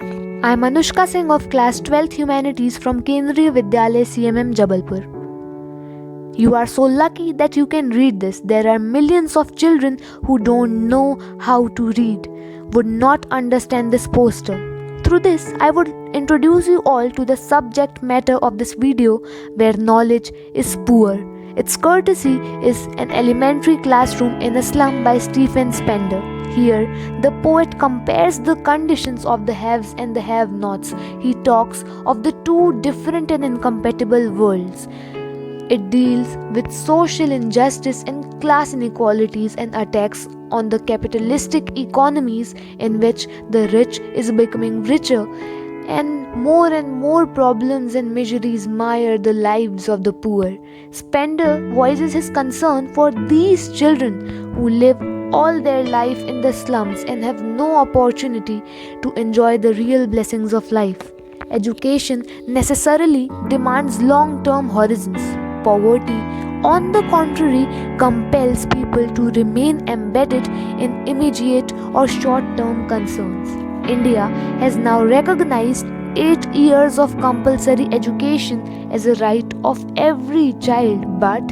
I am Anushka Singh of class 12th Humanities from Kendriya Vidyalaya CMM Jabalpur. You are so lucky that you can read this. There are millions of children who don't know how to read, would not understand this poster. Through this, I would introduce you all to the subject matter of this video where knowledge is poor. Its courtesy is an elementary classroom in a slum by Stephen Spender. Here, the poet compares the conditions of the haves and the have-nots. He talks of the two different and incompatible worlds. It deals with social injustice and class inequalities and attacks on the capitalistic economies in which the rich is becoming richer and more problems and miseries mire the lives of the poor. Spender voices his concern for these children who live all their life in the slums and have no opportunity to enjoy the real blessings of life. Education necessarily demands long term horizons. Poverty, on the contrary, compels people to remain embedded in immediate or short term concerns. India has now recognized 8 years of compulsory education as a right of every child, but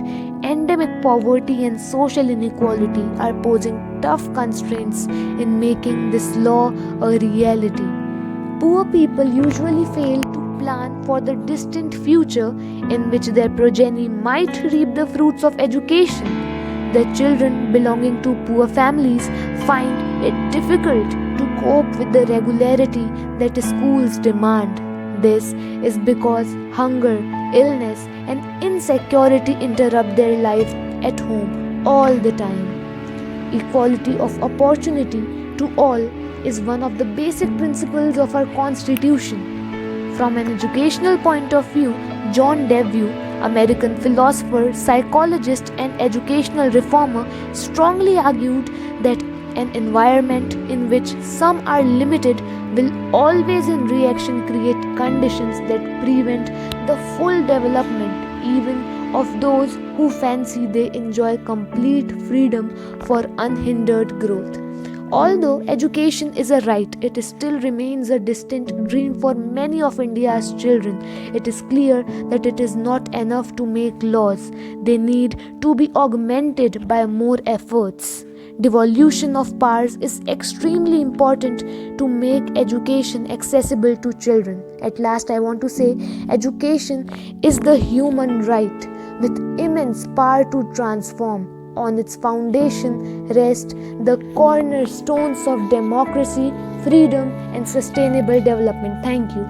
endemic poverty and social inequality are posing tough constraints in making this law a reality. Poor people usually fail to plan for the distant future in which their progeny might reap the fruits of education. The children belonging to poor families find it difficult to cope with the regularity that schools demand. This is because hunger, illness, and insecurity interrupt their life at home all the time. Equality of opportunity to all is one of the basic principles of our Constitution. From an educational point of view, John Dewey, American philosopher, psychologist, and educational reformer, strongly argued that an environment in which some are limited will always, in reaction, create conditions that prevent the full development, even of those who fancy they enjoy complete freedom for unhindered growth. Although education is a right, it still remains a distant dream for many of India's children. It is clear that it is not enough to make laws. They need to be augmented by more efforts. Devolution of powers is extremely important to make education accessible to children. At last, I want to say education is the human right with immense power to transform. On its foundation rest the cornerstones of democracy, freedom, and sustainable development. Thank you.